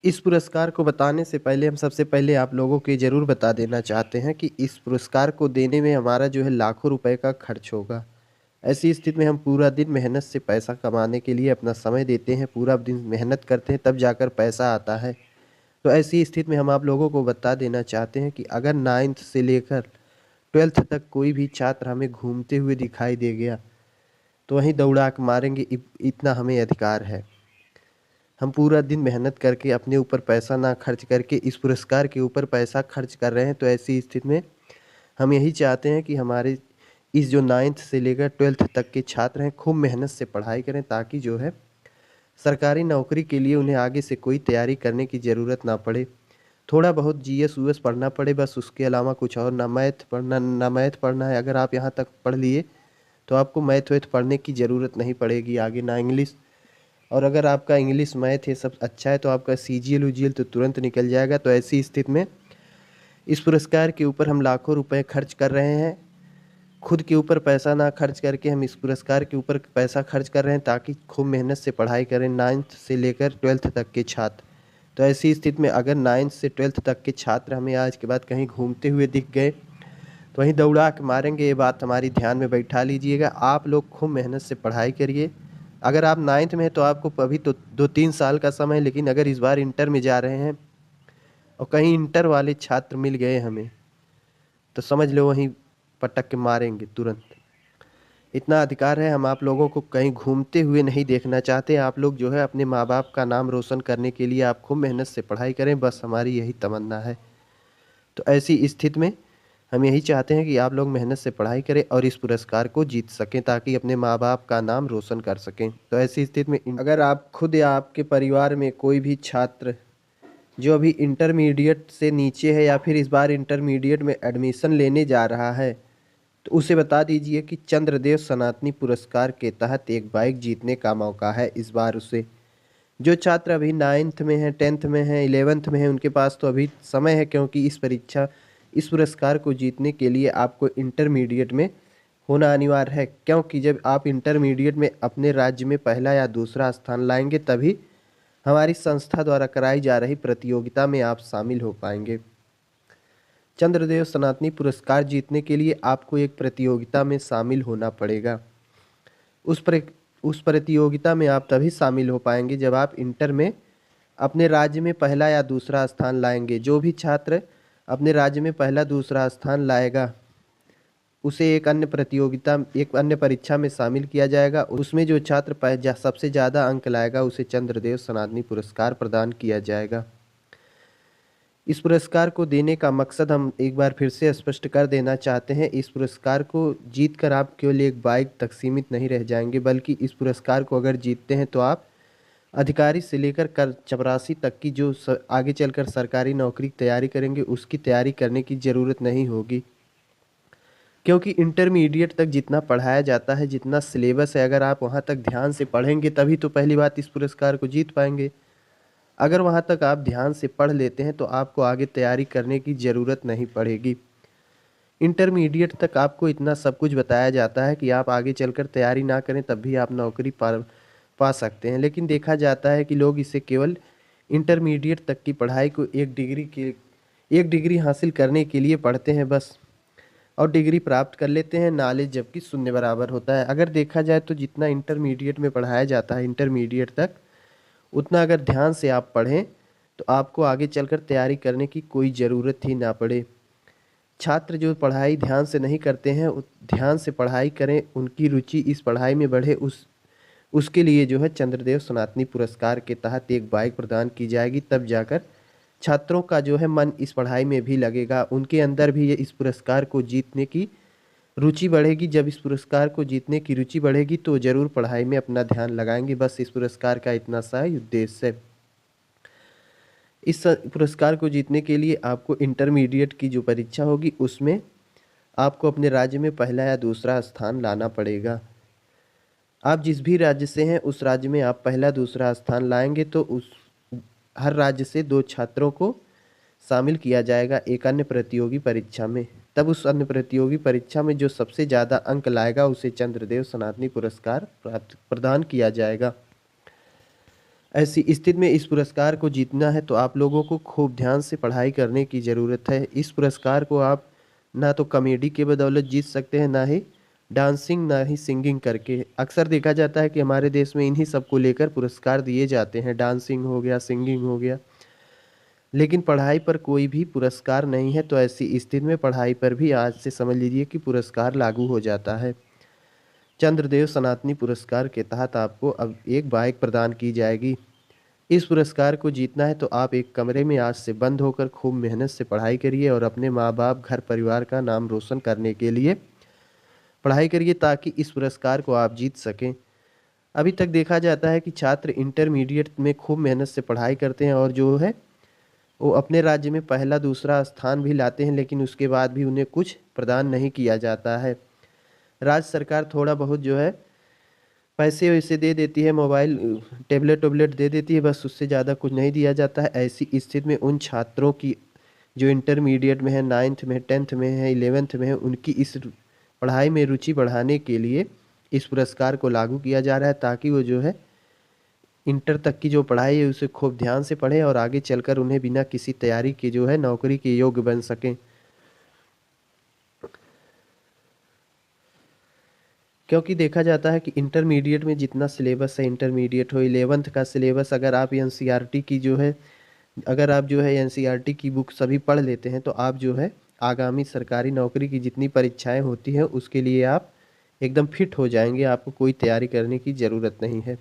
इस पुरस्कार को बताने से पहले हम सबसे पहले आप लोगों को ये ज़रूर बता देना चाहते हैं कि इस पुरस्कार को देने में हमारा जो है लाखों रुपए का खर्च होगा। ऐसी स्थिति में हम पूरा दिन मेहनत से पैसा कमाने के लिए अपना समय देते हैं, पूरा दिन मेहनत करते हैं तब जाकर पैसा आता है। तो ऐसी स्थिति में हम आप लोगों को बता देना चाहते हैं कि अगर 9th से लेकर 12th तक कोई भी छात्र हमें घूमते हुए दिखाई दे गया, तो वहीं दौड़ा के मारेंगे, इतना हमें अधिकार है। हम पूरा दिन मेहनत करके अपने ऊपर पैसा ना खर्च करके इस पुरस्कार के ऊपर पैसा खर्च कर रहे हैं, तो ऐसी स्थिति में हम यही चाहते हैं कि हमारे इस जो 9th से लेकर 12th तक के छात्र हैं खूब मेहनत से पढ़ाई करें, ताकि जो है सरकारी नौकरी के लिए उन्हें आगे से कोई तैयारी करने की ज़रूरत ना पड़े। थोड़ा बहुत जीएस वीएस पढ़ना पड़े बस, उसके अलावा कुछ और ना मैथ पढ़ना है। अगर आप यहाँ तक पढ़ लिए तो आपको मैथ वैथ पढ़ने की ज़रूरत नहीं पड़ेगी आगे, ना इंग्लिश। और अगर आपका इंग्लिश मैथ ये सब अच्छा है तो आपका सीजीएल उजीएल तो तुरंत निकल जाएगा। तो ऐसी स्थिति में इस पुरस्कार के ऊपर हम लाखों रुपए खर्च कर रहे हैं। खुद के ऊपर पैसा ना खर्च करके हम इस पुरस्कार के ऊपर पैसा खर्च कर रहे हैं, ताकि खूब मेहनत से पढ़ाई करें 9th से लेकर 12th तक के छात्र। तो ऐसी स्थिति में अगर 9th से 12th तक के छात्र हमें आज के बाद कहीं घूमते हुए दिख गए, तो वहीं दौड़ा के मारेंगे। ये बात हमारी ध्यान में बैठा लीजिएगा। आप लोग खूब मेहनत से पढ़ाई करिए। अगर आप 9th में हैं तो आपको अभी तो 2-3 साल का समय है, लेकिन अगर इस बार इंटर में जा रहे हैं और कहीं इंटर वाले छात्र मिल गए हमें, तो समझ लो वहीं पटक के मारेंगे तुरंत। इतना अधिकार है। हम आप लोगों को कहीं घूमते हुए नहीं देखना चाहते। आप लोग जो है अपने माँ बाप का नाम रोशन करने के लिए आप खूब मेहनत से पढ़ाई करें, बस हमारी यही तमन्ना है। तो ऐसी स्थिति में हम यही चाहते हैं कि आप लोग मेहनत से पढ़ाई करें और इस पुरस्कार को जीत सकें, ताकि अपने माँ बाप का नाम रोशन कर सकें। तो ऐसी स्थिति में अगर आप खुद या आपके परिवार में कोई भी छात्र जो अभी इंटरमीडिएट से नीचे है या फिर इस बार इंटरमीडिएट में एडमिशन लेने जा रहा है, तो उसे बता दीजिए कि चंद्रदेव सनातनी पुरस्कार के तहत एक बाइक जीतने का मौका है इस बार उसे। जो छात्र अभी 9th में है, 10th में है, 11th में है, उनके पास तो अभी समय है, क्योंकि इस पुरस्कार को जीतने के लिए आपको इंटरमीडिएट में होना अनिवार्य है। क्योंकि जब आप इंटरमीडिएट में अपने राज्य में पहला या दूसरा स्थान लाएंगे, तभी हमारी संस्था द्वारा कराई जा रही प्रतियोगिता में आप शामिल हो पाएंगे। चंद्रदेव सनातनी पुरस्कार जीतने के लिए आपको एक प्रतियोगिता में शामिल होना पड़ेगा। उस प्रतियोगिता में आप तभी शामिल हो पाएंगे जब आप इंटर में अपने राज्य में पहला या दूसरा स्थान लाएंगे। जो भी छात्र अपने राज्य में पहला दूसरा स्थान लाएगा, उसे एक अन्य परीक्षा में शामिल किया जाएगा। उसमें जो छात्र सबसे ज़्यादा अंक लाएगा, उसे चंद्रदेव सनातनी पुरस्कार प्रदान किया जाएगा। इस पुरस्कार को देने का मकसद हम एक बार फिर से स्पष्ट कर देना चाहते हैं। इस पुरस्कार को जीतकर आप केवल एक बाइक तक सीमित नहीं रह जाएंगे, बल्कि इस पुरस्कार को अगर जीतते हैं तो आप अधिकारी से लेकर कर चपरासी तक की जो आगे चलकर सरकारी नौकरी की तैयारी करेंगे, उसकी तैयारी करने की ज़रूरत नहीं होगी। क्योंकि इंटरमीडिएट तक जितना पढ़ाया जाता है, जितना सिलेबस है, अगर आप वहाँ तक ध्यान से पढ़ेंगे तभी तो पहली बात इस पुरस्कार को जीत पाएंगे। अगर वहाँ तक आप ध्यान से पढ़ लेते हैं तो आपको आगे तैयारी करने की ज़रूरत नहीं पड़ेगी। इंटरमीडिएट तक आपको इतना सब कुछ बताया जाता है कि आप आगे चलकर तैयारी ना करें तब भी आप नौकरी पा सकते हैं। लेकिन देखा जाता है कि लोग इसे केवल इंटरमीडिएट तक की पढ़ाई को एक डिग्री हासिल करने के लिए पढ़ते हैं बस, और डिग्री प्राप्त कर लेते हैं, नॉलेज जबकि शून्य बराबर होता है। अगर देखा जाए तो जितना इंटरमीडिएट में पढ़ाया जाता है इंटरमीडिएट तक, उतना अगर ध्यान से आप पढ़ें तो आपको आगे चलकर तैयारी करने की कोई ज़रूरत ही ना पड़े। छात्र जो पढ़ाई ध्यान से नहीं करते हैं, ध्यान से पढ़ाई करें, उनकी रुचि इस पढ़ाई में बढ़े, उसके लिए जो है चंद्रदेव सनातनी पुरस्कार के तहत एक बाइक प्रदान की जाएगी। तब जाकर छात्रों का जो है मन इस पढ़ाई में भी लगेगा, उनके अंदर भी ये इस पुरस्कार को जीतने की रुचि बढ़ेगी। जब इस पुरस्कार को जीतने की रुचि बढ़ेगी तो ज़रूर पढ़ाई में अपना ध्यान लगाएंगे। बस इस पुरस्कार का इतना सा ही उद्देश्य है। इस पुरस्कार को जीतने के लिए आपको इंटरमीडिएट की जो परीक्षा होगी, उसमें आपको अपने राज्य में पहला या दूसरा स्थान लाना पड़ेगा। आप जिस भी राज्य से हैं, उस राज्य में आप पहला दूसरा स्थान लाएंगे तो हर राज्य से 2 छात्रों को शामिल किया जाएगा एक अन्य प्रतियोगी परीक्षा में। तब उस अन्य प्रतियोगी परीक्षा में जो सबसे ज़्यादा अंक लाएगा, उसे चंद्रदेव सनातनी पुरस्कार प्रदान किया जाएगा। ऐसी स्थिति में इस पुरस्कार को जीतना है तो आप लोगों को खूब ध्यान से पढ़ाई करने की ज़रूरत है। इस पुरस्कार को आप ना तो कॉमेडी के बदौलत जीत सकते हैं, ना ही डांसिंग, ना ही सिंगिंग करके। अक्सर देखा जाता है कि हमारे देश में इन्हीं सब को लेकर पुरस्कार दिए जाते हैं, डांसिंग हो गया, सिंगिंग हो गया, लेकिन पढ़ाई पर कोई भी पुरस्कार नहीं है। तो ऐसी स्थिति में पढ़ाई पर भी आज से समझ लीजिए कि पुरस्कार लागू हो जाता है। चंद्रदेव सनातनी पुरस्कार के तहत आपको अब एक बाइक प्रदान की जाएगी। इस पुरस्कार को जीतना है तो आप एक कमरे में आज से बंद होकर खूब मेहनत से पढ़ाई करिए और अपने माँ बाप, घर परिवार का नाम रोशन करने के लिए पढ़ाई करिए, ताकि इस पुरस्कार को आप जीत सकें। अभी तक देखा जाता है कि छात्र इंटरमीडिएट में खूब मेहनत से पढ़ाई करते हैं और जो है वो अपने राज्य में पहला दूसरा स्थान भी लाते हैं, लेकिन उसके बाद भी उन्हें कुछ प्रदान नहीं किया जाता है। राज्य सरकार थोड़ा बहुत जो है पैसे वैसे दे देती है, मोबाइल टेबलेट वेबलेट दे देती है, बस उससे ज़्यादा कुछ नहीं दिया जाता है। ऐसी स्थिति में उन छात्रों की जो इंटरमीडिएट में है, नाइन्थ में, टेंथ में है, इलेवेंथ में है, उनकी इस पढ़ाई में रुचि बढ़ाने के लिए इस पुरस्कार को लागू किया जा रहा है, ताकि वो जो है इंटर तक की जो पढ़ाई है उसे खूब ध्यान से पढ़ें और आगे चलकर उन्हें बिना किसी तैयारी के जो है नौकरी के योग्य बन सकें। क्योंकि देखा जाता है कि इंटरमीडिएट में जितना सिलेबस है, इंटरमीडिएट हो, इलेवेंथ का सिलेबस, अगर आप एनसीईआरटी की जो है, अगर आप जो है एनसीईआरटी की बुक सभी पढ़ लेते हैं तो आप जो है आगामी सरकारी नौकरी की जितनी परीक्षाएं होती हैं उसके लिए आप एकदम फिट हो जाएंगे, आपको कोई तैयारी करने की ज़रूरत नहीं है।